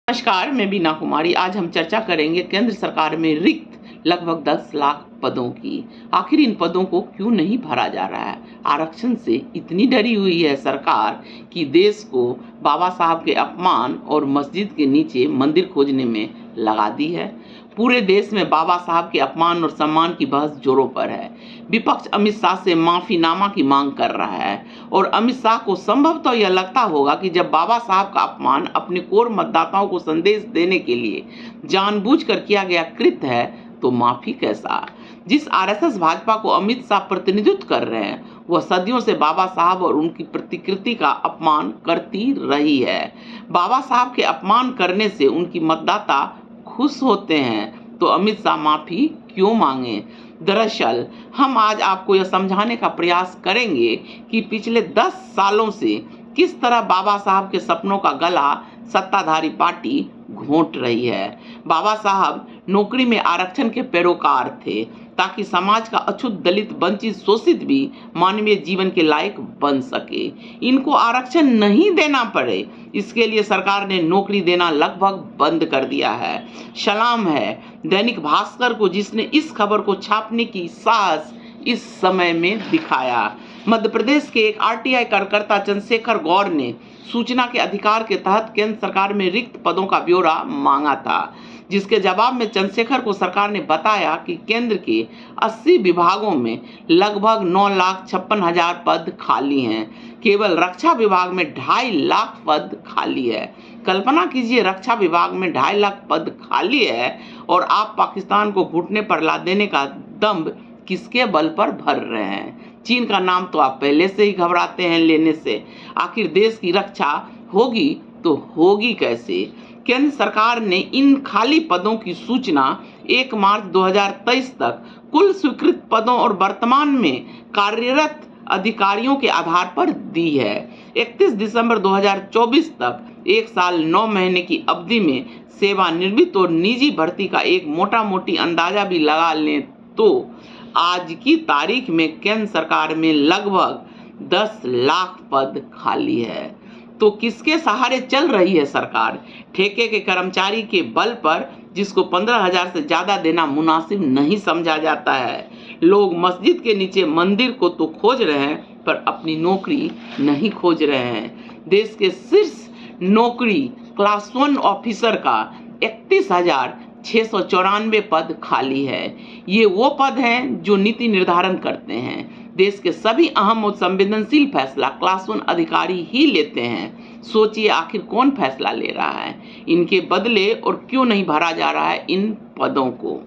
नमस्कार, मैं बीना कुमारी। आज हम चर्चा करेंगे केंद्र सरकार में रिक्त लगभग 10 लाख पदों की। आखिर इन पदों को क्यों नहीं भरा जा रहा है? आरक्षण से इतनी डरी हुई है सरकार कि देश को बाबा साहब के अपमान और मस्जिद के नीचे मंदिर खोजने में लगा दी है। पूरे देश में बाबा साहब के अपमान और सम्मान की बहस जोरों पर है। विपक्ष अमित शाह से माफीनामा की मांग कर रहा है और अमित शाह को संभवतः यह लगता होगा कि जब बाबा साहब का अपमान अपने कोर मतदाताओं को संदेश देने के लिए जानबूझकर किया गया कृत्य है तो माफी कैसा। जिस आरएसएस भाजपा को अमित शाह प्रतिनिधित्व कर रहे हैं वह सदियों से बाबा साहब और उनकी प्रतिकृति का अपमान करती रही है। बाबा साहब के अपमान करने से उनकी मतदाता खुश होते हैं तो अमित शाह माफी क्यों मांगे। दरअसल हम आज आपको यह समझाने का प्रयास करेंगे कि पिछले 10 सालों से किस तरह बाबा साहब के सपनों का गला सत्ताधारी पार्टी घोंट रही है। बाबा साहब नौकरी में आरक्षण के पैरोकार थे ताकि समाज का अछूत, दलित, वंचित, शोषित भी मानवीय जीवन के लायक बन सके। इनको आरक्षण नहीं देना पड़े इसके लिए सरकार ने नौकरी देना लगभग बंद कर दिया है। सलाम है दैनिक भास्कर को जिसने इस खबर को छापने की साहस इस समय में दिखाया। मध्य प्रदेश के एक आरटीआई कार्यकर्ता चंद्रशेखर गौर ने सूचना के अधिकार के तहत केंद्र सरकार में रिक्त पदों का ब्यौरा मांगा था, जिसके जवाब में चंद्रशेखर को सरकार ने बताया कि केंद्र के 80 विभागों में लगभग 9,56,000 पद खाली हैं। केवल रक्षा विभाग में 2.5 लाख पद खाली है। कल्पना कीजिए, रक्षा विभाग में 2.5 लाख पद खाली है और आप पाकिस्तान को घुटने पर ला देने का दम्भ किसके बल पर भर रहे हैं। चीन का नाम तो आप पहले से ही घबराते हैं लेने से। आखिर देश की रक्षा होगी तो होगी कैसे। केंद्र सरकार ने इन खाली पदों की सूचना 1 मार्च 2023 तक कुल स्वीकृत पदों और वर्तमान में कार्यरत अधिकारियों के आधार पर दी है। 31 दिसंबर 2024 तक 1 साल 9 महीने की अवधि में सेवानिवृत्त और निजी भर्ती का एक मोटा मोटी अंदाजा भी लगा लें तो आज की तारीख में केंद्र सरकार में लगभग 10 लाख पद खाली है। तो किसके सहारे चल रही है सरकार? ठेके के कर्मचारी के बल पर, जिसको 15,000 से ज्यादा देना मुनासिब नहीं समझा जाता है। लोग मस्जिद के नीचे मंदिर को तो खोज रहे हैं पर अपनी नौकरी नहीं खोज रहे हैं। देश के शीर्ष नौकरी क्लास 1 ऑफिसर का 31,694 पद खाली है। ये वो पद हैं जो नीति निर्धारण करते हैं। देश के सभी अहम और संवेदनशील फैसला क्लास 1 अधिकारी ही लेते हैं। सोचिए आखिर कौन फैसला ले रहा है इनके बदले और क्यों नहीं भरा जा रहा है इन पदों को।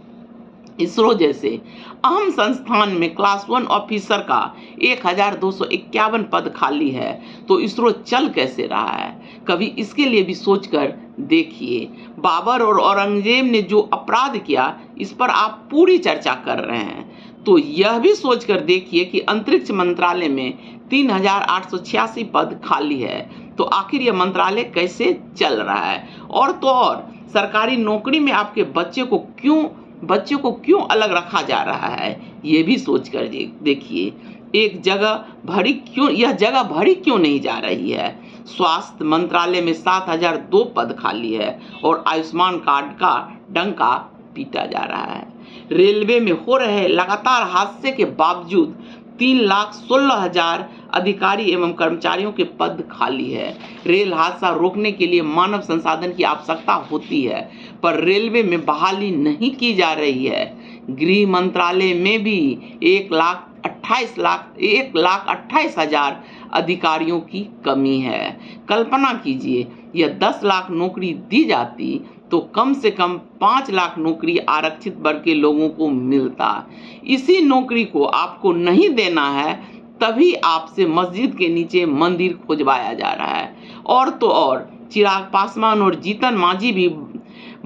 इसरो जैसे अहम संस्थान में क्लास 1 ऑफिसर का 1,251 पद खाली है तो इसरो चल कैसे रहा है? कभी इसके लिए भी सोचकर देखिए। बाबर और औरंगजेब ने जो अपराध किया इस पर आप पूरी चर्चा कर रहे हैं तो यह भी सोचकर देखिए कि अंतरिक्ष मंत्रालय में 3,886 पद खाली है तो आखिर यह मंत्रालय कैसे चल रहा है। और तो और सरकारी नौकरी में आपके बच्चे को क्यों अलग रखा जा रहा है ये भी सोचकर देखिए। यह जगह भरी क्यों नहीं जा रही है। स्वास्थ्य मंत्रालय में 7,002 पद खाली है और आयुष्मान कार्ड का डंका पीटा जा रहा है। रेलवे में हो रहे लगातार हादसे के बावजूद 3,16,000 अधिकारी एवं कर्मचारियों के पद खाली है। रेल हादसा रोकने के लिए मानव संसाधन की आवश्यकता होती है पर रेलवे में बहाली नहीं की जा रही है। गृह मंत्रालय में भी 1,28,000 अधिकारियों की कमी है। कल्पना कीजिए, यह 10 लाख नौकरी दी जाती तो कम से कम 5 लाख नौकरी आरक्षित वर्ग के लोगों को मिलता। इसी नौकरी को आपको नहीं देना है तभी आपसे मस्जिद के नीचे मंदिर खुजवाया जा रहा है। और तो और चिराग पासवान और जीतन मांझी भी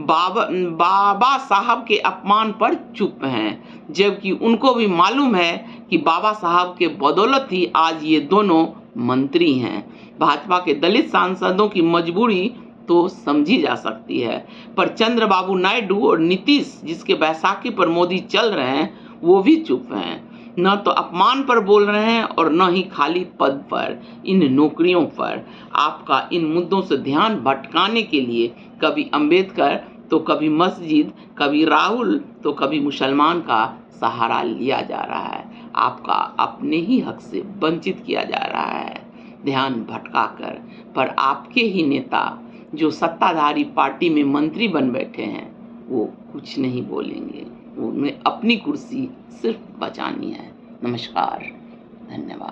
बाबा साहब के अपमान पर चुप हैं, जबकि उनको भी मालूम है कि बाबा साहब के बदौलत ही आज ये दोनों मंत्री हैं। भाजपा के दलित सांसदों की मजबूरी तो समझी जा सकती है पर चंद्रबाबू नायडू और नीतीश जिसके बैसाखी पर मोदी चल रहे हैं वो भी चुप हैं। न तो अपमान पर बोल रहे हैं और न ही खाली पद पर, इन नौकरियों पर। आपका इन मुद्दों से ध्यान भटकाने के लिए कभी अंबेडकर तो कभी मस्जिद, कभी राहुल तो कभी मुसलमान का सहारा लिया जा रहा है। आपका अपने ही हक से वंचित किया जा रहा है, ध्यान भटकाकर। पर आपके ही नेता जो सत्ताधारी पार्टी में मंत्री बन बैठे हैं, वो कुछ नहीं बोलेंगे। उन्हें अपनी कुर्सी सिर्फ बचानी है। नमस्कार, धन्यवाद।